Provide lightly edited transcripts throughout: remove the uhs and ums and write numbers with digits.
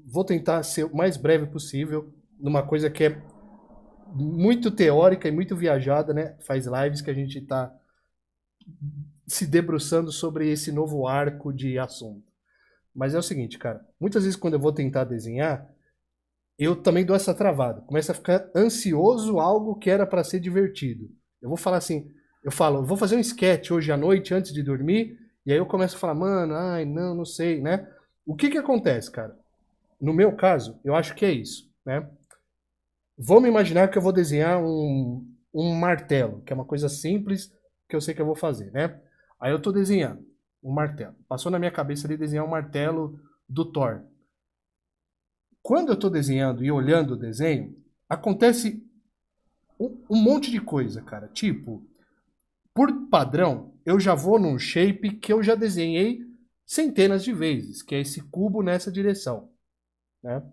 vou tentar ser o mais breve possível numa coisa que é muito teórica e muito viajada, né? Faz lives que a gente está se debruçando sobre esse novo arco de assunto. Mas é o seguinte, cara, muitas vezes quando eu vou tentar desenhar, eu também dou essa travada. Começa a ficar ansioso algo que era para ser divertido. Eu vou falar assim, eu falo, vou fazer um sketch hoje à noite antes de dormir, e aí eu começo a falar, mano, ai, não, não sei, né? O que que acontece, cara? No meu caso, eu acho que é isso, né? Vamos imaginar que eu vou desenhar um martelo, que é uma coisa simples que eu sei que eu vou fazer, né? Aí eu tô desenhando um martelo. Passou na minha cabeça ali desenhar um martelo do Thor. Quando eu tô desenhando e olhando o desenho, acontece um monte de coisa, cara. Tipo, por padrão, eu já vou num shape que eu já desenhei centenas de vezes, que é esse cubo nessa direção, né?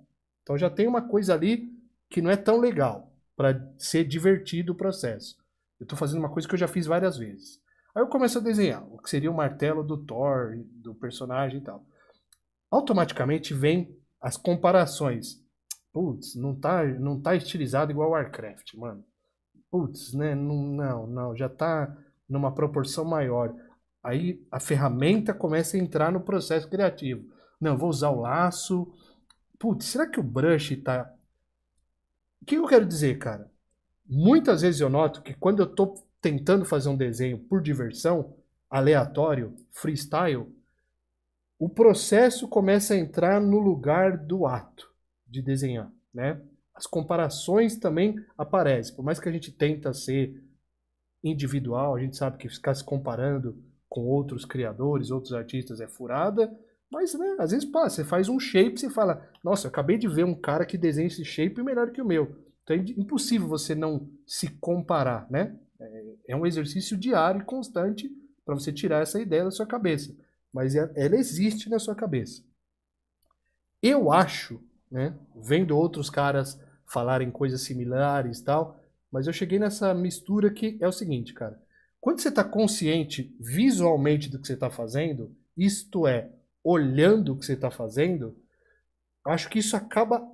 Então já tem uma coisa ali que não é tão legal para ser divertido o processo. Eu estou fazendo uma coisa que eu já fiz várias vezes. Aí eu começo a desenhar o que seria o martelo do Thor, do personagem e tal. Automaticamente vem as comparações. Putz, não tá estilizado igual Warcraft, mano. Putz, né? Não, já tá numa proporção maior. Aí a ferramenta começa a entrar no processo criativo. Não, vou usar o laço. Putz, será que o brush tá. O que eu quero dizer, cara? Muitas vezes eu noto que quando eu tô tentando fazer um desenho por diversão, aleatório, freestyle, o processo começa a entrar no lugar do ato de desenhar, né? As comparações também aparecem. Por mais que a gente tenta ser individual, a gente sabe que ficar se comparando com outros criadores, outros artistas é furada, mas né, às vezes pá, você faz um shape e você fala, nossa, eu acabei de ver um cara que desenha esse shape melhor que o meu. Então é impossível você não se comparar, né? É um exercício diário e constante para você tirar essa ideia da sua cabeça. Mas ela existe na sua cabeça. Eu acho, né, vendo outros caras falarem coisas similares e tal, mas eu cheguei nessa mistura que é o seguinte, cara. Quando você está consciente visualmente do que você está fazendo, isto é, olhando o que você está fazendo, acho que isso acaba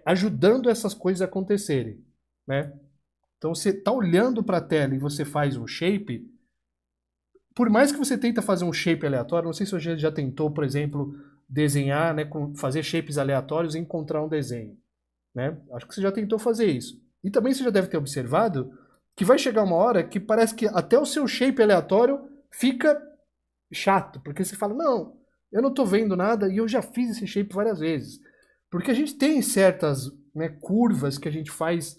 ajudando essas coisas a acontecerem, né? Então você está olhando para a tela e você faz um shape, por mais que você tenta fazer um shape aleatório, não sei se você já tentou, por exemplo, desenhar, né, fazer shapes aleatórios e encontrar um desenho, né? Acho que você já tentou fazer isso. E também você já deve ter observado que vai chegar uma hora que parece que até o seu shape aleatório fica chato, porque você fala, não, eu não estou vendo nada e eu já fiz esse shape várias vezes. Porque a gente tem certas, né, curvas que a gente faz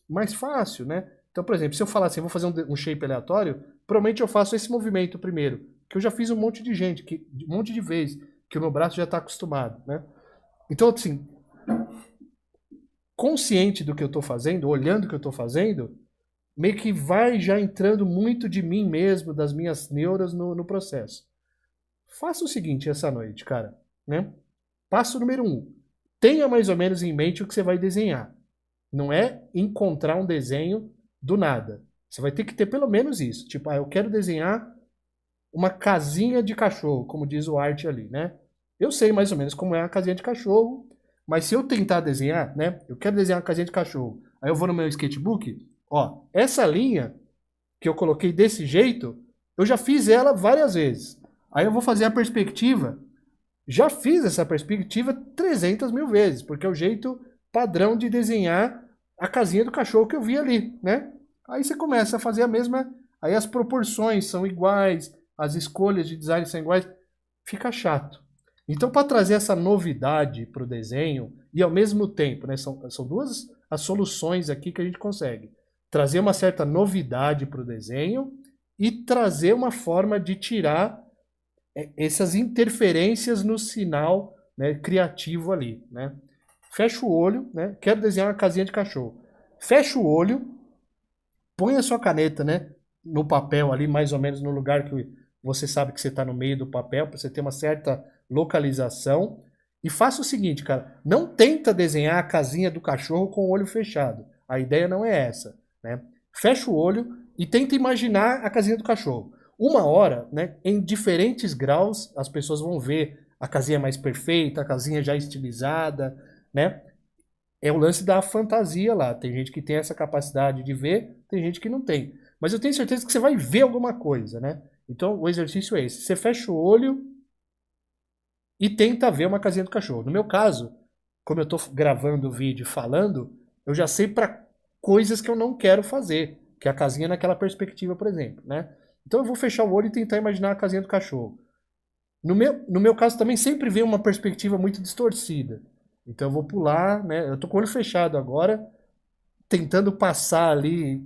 mais fácil, né? Então, por exemplo, se eu falar assim, eu vou fazer um shape aleatório, provavelmente eu faço esse movimento primeiro, que eu já fiz um monte de gente, um monte de vezes, que o meu braço já está acostumado, né? Então, assim, consciente do que eu estou fazendo, olhando o que eu estou fazendo, meio que vai já entrando muito de mim mesmo, das minhas neuras no processo. Faça o seguinte essa noite, cara, né? Passo número 1. Tenha mais ou menos em mente o que você vai desenhar. Não é encontrar um desenho do nada. Você vai ter que ter pelo menos isso. Tipo, eu quero desenhar uma casinha de cachorro, como diz o arte ali, né? Eu sei mais ou menos como é a casinha de cachorro, mas se eu tentar desenhar, né? Eu quero desenhar uma casinha de cachorro. Aí eu vou no meu sketchbook, ó, essa linha que eu coloquei desse jeito, eu já fiz ela várias vezes. Aí eu vou fazer a perspectiva. Já fiz essa perspectiva 300 mil vezes, porque é o jeito padrão de desenhar a casinha do cachorro que eu vi ali, né? Aí você começa a fazer a mesma, aí as proporções são iguais, as escolhas de design são iguais, fica chato. Então, para trazer essa novidade para o desenho, e ao mesmo tempo, né, são duas as soluções aqui que a gente consegue. Trazer uma certa novidade para o desenho e trazer uma forma de tirar essas interferências no sinal, né, criativo ali, né? Fecha o olho, né? Quero desenhar uma casinha de cachorro. Fecha o olho, põe a sua caneta, né, no papel ali, mais ou menos no lugar que você sabe que você está no meio do papel, para você ter uma certa localização. E faça o seguinte, cara, não tenta desenhar a casinha do cachorro com o olho fechado. A ideia não é essa, né? Fecha o olho e tenta imaginar a casinha do cachorro. Uma hora, né, em diferentes graus, as pessoas vão ver a casinha mais perfeita, a casinha já estilizada, né? É o lance da fantasia lá. Tem gente que tem essa capacidade de ver, tem gente que não tem. Mas eu tenho certeza que você vai ver alguma coisa, né? Então o exercício é esse. Você fecha o olho e tenta ver uma casinha do cachorro. No meu caso, como eu estou gravando o vídeo falando, eu já sei para coisas que eu não quero fazer, que é a casinha naquela perspectiva, por exemplo, né? Então eu vou fechar o olho e tentar imaginar a casinha do cachorro. No meu caso também sempre vem uma perspectiva muito distorcida. Então eu vou pular, né? Eu tô com o olho fechado agora, tentando passar ali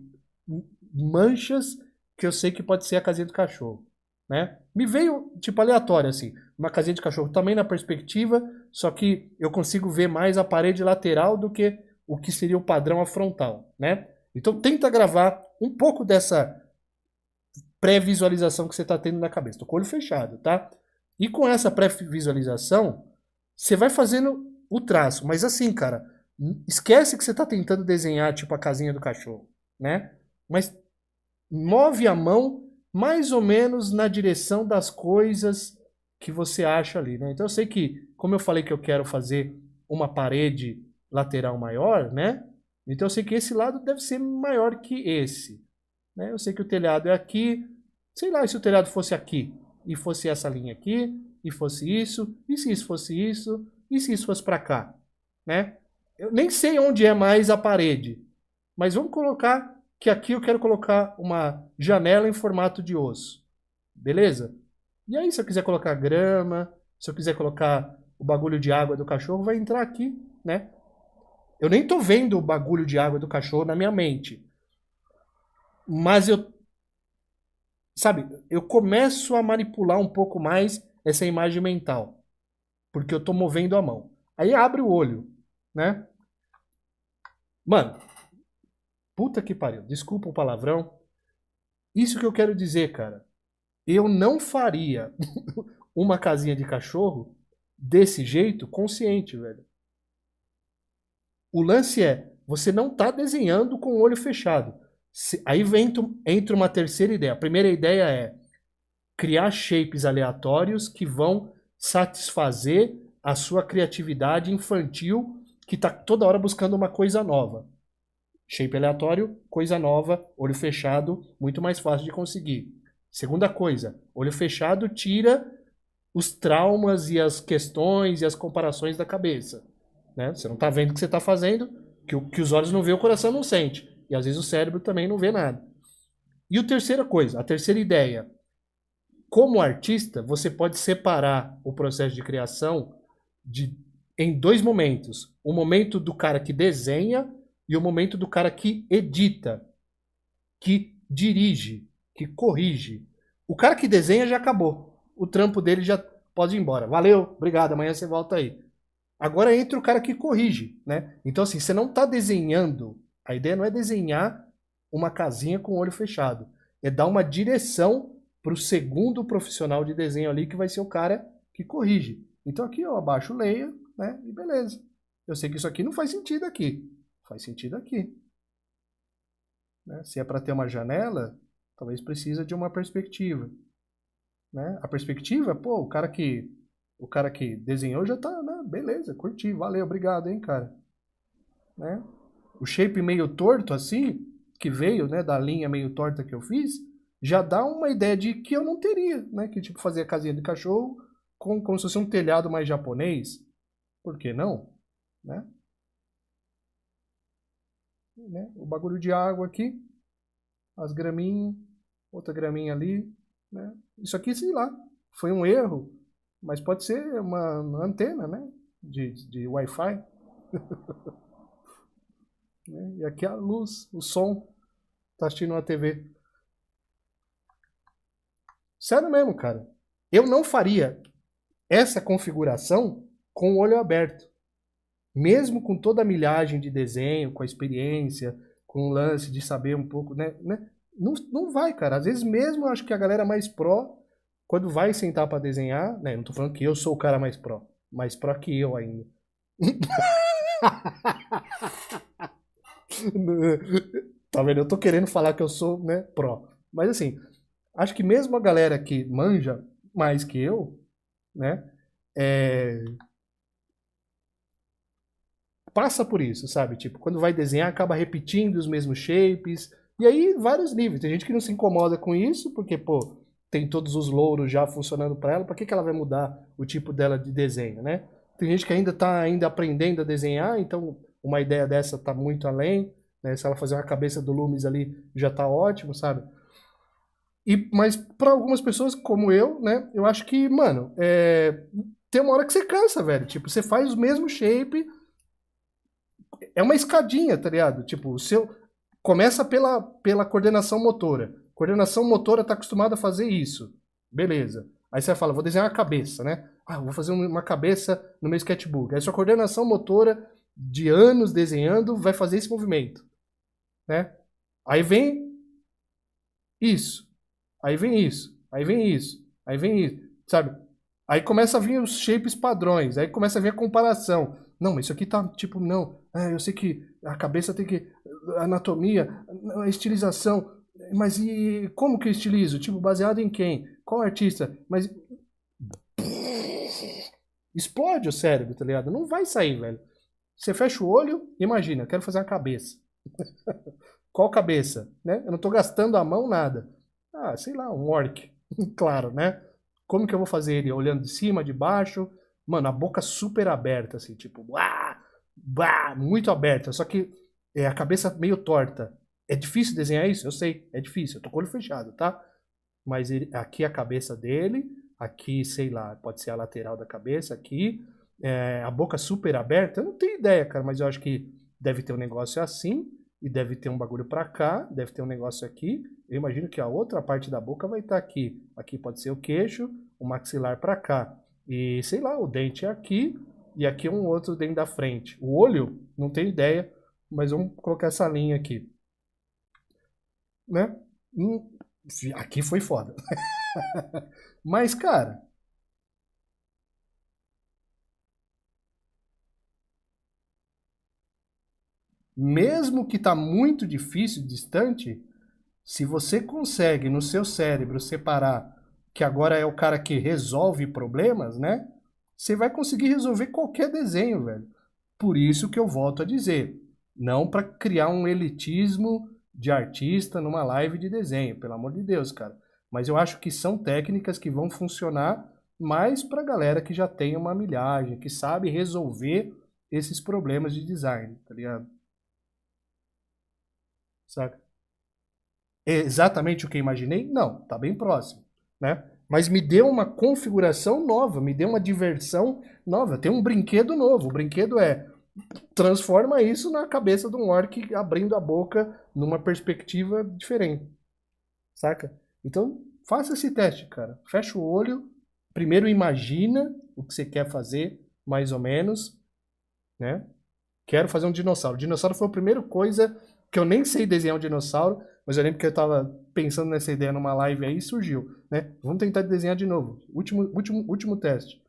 manchas que eu sei que pode ser a casinha do cachorro, né? Me veio tipo aleatório assim, uma casinha de cachorro também na perspectiva, só que eu consigo ver mais a parede lateral do que o que seria o padrão a frontal, né? Então tenta gravar um pouco dessa pré-visualização que você está tendo na cabeça. Tô com o olho fechado, tá? E com essa pré-visualização, você vai fazendo o traço. Mas assim, cara, esquece que você está tentando desenhar tipo a casinha do cachorro, né? Mas move a mão mais ou menos na direção das coisas que você acha ali, né? Então eu sei que, como eu falei que eu quero fazer uma parede lateral maior, né? Então eu sei que esse lado deve ser maior que esse, né? Eu sei que o telhado é aqui, sei lá, se o telhado fosse aqui, e fosse essa linha aqui, e fosse isso, e se isso fosse isso, e se isso fosse para cá, né? Eu nem sei onde é mais a parede, mas vamos colocar que aqui eu quero colocar uma janela em formato de osso, beleza? E aí se eu quiser colocar grama, se eu quiser colocar o bagulho de água do cachorro, vai entrar aqui, né? Eu nem tô vendo o bagulho de água do cachorro na minha mente, mas eu começo a manipular um pouco mais essa imagem mental, porque eu tô movendo a mão. Aí abre o olho, né? Mano, puta que pariu, desculpa o palavrão. Isso que eu quero dizer, cara. Eu não faria uma casinha de cachorro desse jeito consciente, velho. O lance é, você não tá desenhando com o olho fechado. Aí entra uma terceira ideia. A primeira ideia é criar shapes aleatórios que vão satisfazer a sua criatividade infantil que está toda hora buscando uma coisa nova. Shape aleatório, coisa nova, olho fechado, muito mais fácil de conseguir. Segunda coisa, olho fechado tira os traumas e as questões e as comparações da cabeça. Né? Você não está vendo o que você está fazendo, que os olhos não vê, o coração não sente. E às vezes o cérebro também não vê nada. E a terceira coisa, a terceira ideia, como artista, você pode separar o processo de criação em dois momentos. O momento do cara que desenha e o momento do cara que edita, que dirige, que corrige. O cara que desenha já acabou. O trampo dele já pode ir embora. Valeu, obrigado, amanhã você volta aí. Agora entra o cara que corrige, né? Então assim, você não está desenhando. A ideia não é desenhar uma casinha com o olho fechado. É dar uma direção para o segundo profissional de desenho ali, que vai ser o cara que corrige. Então aqui eu abaixo o layer, né? E beleza. Eu sei que isso aqui não faz sentido aqui. Faz sentido aqui. Né? Se é para ter uma janela, talvez precisa de uma perspectiva. Né? A perspectiva, pô, o cara que desenhou já tá, né? Beleza, curti, valeu, obrigado, hein, cara. Né? O shape meio torto assim, que veio, né, da linha meio torta que eu fiz, já dá uma ideia de que eu não teria, né? Que tipo fazer a casinha de cachorro como se fosse um telhado mais japonês. Por que não? Né? O bagulho de água aqui, as graminhas, outra graminha ali, né? Isso aqui, sei lá, foi um erro, mas pode ser uma antena, né? De Wi-Fi. Né? E aqui a luz, o som, tá assistindo uma TV. Sério mesmo, cara. Eu não faria essa configuração com o olho aberto. Mesmo com toda a milhagem de desenho, com a experiência, com o lance de saber um pouco, né? Não vai, cara. Às vezes mesmo eu acho que a galera mais pró, quando vai sentar para desenhar, né? Não tô falando que eu sou o cara mais pró que eu ainda. Tá vendo? Eu tô querendo falar que eu sou, né, pró. Mas assim, acho que mesmo a galera que manja mais que eu, né? é, passa por isso, sabe? Tipo, quando vai desenhar, acaba repetindo os mesmos shapes. E aí, vários níveis. Tem gente que não se incomoda com isso, porque, pô, tem todos os louros já funcionando para ela. Para que ela vai mudar o tipo dela de desenho, né? Tem gente que ainda tá aprendendo a desenhar, então uma ideia dessa tá muito além, né? Se ela fazer uma cabeça do Loomis ali, já tá ótimo, sabe? Mas para algumas pessoas, como eu, né? Eu acho que, mano, tem uma hora que você cansa, velho. Tipo, você faz o mesmo shape, é uma escadinha, tá ligado? Tipo, o seu começa pela coordenação motora. Coordenação motora tá acostumada a fazer isso. Beleza. Aí você fala, vou desenhar uma cabeça, né? Ah, vou fazer uma cabeça no meu sketchbook. Aí sua coordenação motora de anos desenhando vai fazer esse movimento, né? Aí vem isso. Aí vem isso. Aí vem isso. Aí vem isso. Sabe? Aí começa a vir os shapes padrões, aí começa a vir a comparação. Não, mas isso aqui tá tipo, não. Eu sei que a cabeça tem que. Anatomia, a estilização. Mas e como que eu estilizo? Tipo, baseado em quem? Qual artista? Mas. Explode o cérebro, tá ligado? Não vai sair, velho. Você fecha o olho, imagina, eu quero fazer uma cabeça. Qual cabeça? Né? Eu não tô gastando a mão nada. Ah, sei lá, um orc. Claro, né? Como que eu vou fazer ele? Olhando de cima, de baixo? Mano, a boca super aberta, assim, tipo, uá, uá, muito aberta. Só que a cabeça meio torta. É difícil desenhar isso? Eu sei, é difícil. Eu tô com o olho fechado, tá? Mas aqui a cabeça dele, aqui, sei lá, pode ser a lateral da cabeça, aqui, a boca super aberta. Eu não tenho ideia, cara, mas eu acho que deve ter um negócio assim, e deve ter um bagulho pra cá, deve ter um negócio aqui. Eu imagino que a outra parte da boca vai estar aqui. Aqui pode ser o queixo, o maxilar pra cá. E, sei lá, o dente é aqui, e aqui um outro dente da frente. O olho, não tenho ideia, mas vamos colocar essa linha aqui, né? Aqui foi foda. Mas, cara, mesmo que tá muito difícil, distante, se você consegue no seu cérebro separar que agora é o cara que resolve problemas, né? Você vai conseguir resolver qualquer desenho, velho. Por isso que eu volto a dizer, não para criar um elitismo de artista numa live de desenho, pelo amor de Deus, cara. Mas eu acho que são técnicas que vão funcionar mais para galera que já tem uma milhagem, que sabe resolver esses problemas de design, tá ligado? Saca? É exatamente o que eu imaginei? Não, tá bem próximo, né? Mas me deu uma configuração nova, me deu uma diversão nova, tem um brinquedo novo. O brinquedo transforma isso na cabeça de um orc abrindo a boca numa perspectiva diferente, saca? Então, faça esse teste, cara. Fecha o olho, primeiro imagina o que você quer fazer, mais ou menos, né? Quero fazer um dinossauro. O dinossauro foi a primeira coisa que eu nem sei desenhar um dinossauro, mas eu lembro que eu tava pensando nessa ideia numa live aí e surgiu, né? Vamos tentar desenhar de novo. Último teste.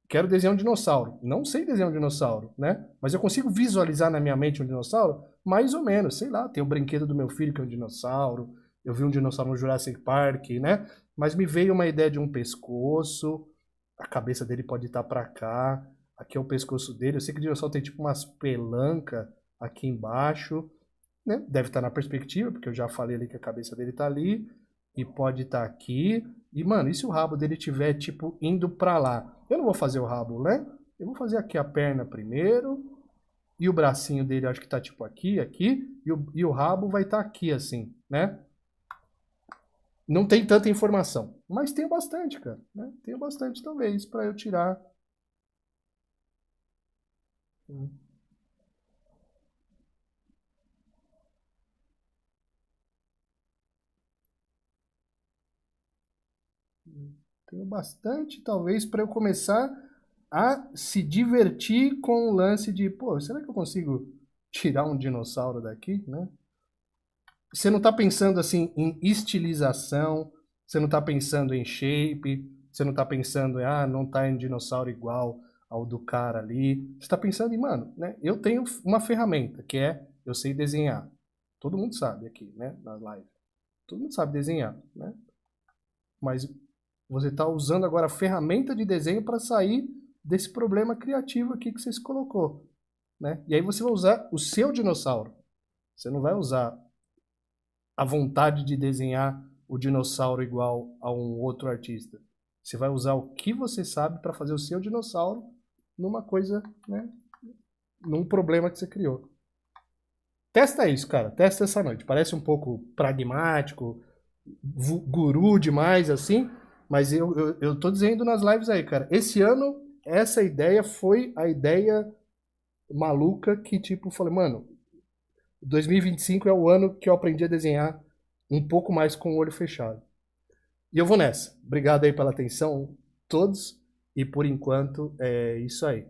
Quero desenhar um dinossauro. Não sei desenhar um dinossauro, né? Mas eu consigo visualizar na minha mente um dinossauro? Mais ou menos, sei lá. Tem o brinquedo do meu filho que é um dinossauro. Eu vi um dinossauro no Jurassic Park, né? Mas me veio uma ideia de um pescoço. A cabeça dele pode estar para cá. Aqui é o pescoço dele. Eu sei que o dinossauro tem tipo umas pelancas aqui embaixo, né? Deve estar na perspectiva, porque eu já falei ali que a cabeça dele tá ali. E pode estar aqui. E, mano, e se o rabo dele tiver, tipo, indo pra lá? Eu não vou fazer o rabo, né? Eu vou fazer aqui a perna primeiro. E o bracinho dele, acho que tá, tipo, aqui, aqui. E o rabo vai estar aqui, assim, né? Não tem tanta informação. Mas tem bastante, cara. Né? Tem bastante, talvez, pra eu tirar. Tenho bastante, talvez, para eu começar a se divertir com o lance de, pô, será que eu consigo tirar um dinossauro daqui, né? Você não está pensando assim em estilização, você não está pensando em shape, você não está pensando em, não tá em dinossauro igual ao do cara ali. Você está pensando em, mano, né? Eu tenho uma ferramenta que eu sei desenhar. Todo mundo sabe aqui, né? Na live. Todo mundo sabe desenhar, né? Mas você está usando agora a ferramenta de desenho para sair desse problema criativo aqui que você se colocou, né? E aí você vai usar o seu dinossauro. Você não vai usar a vontade de desenhar o dinossauro igual a um outro artista. Você vai usar o que você sabe para fazer o seu dinossauro numa coisa, né? Num problema que você criou. Testa isso, cara. Testa essa noite. Parece um pouco pragmático, guru demais, assim. Mas eu tô dizendo nas lives aí, cara. Esse ano, essa ideia foi a ideia maluca que, tipo, falei, mano, 2025 é o ano que eu aprendi a desenhar um pouco mais com o olho fechado. E eu vou nessa. Obrigado aí pela atenção, todos. E por enquanto, é isso aí.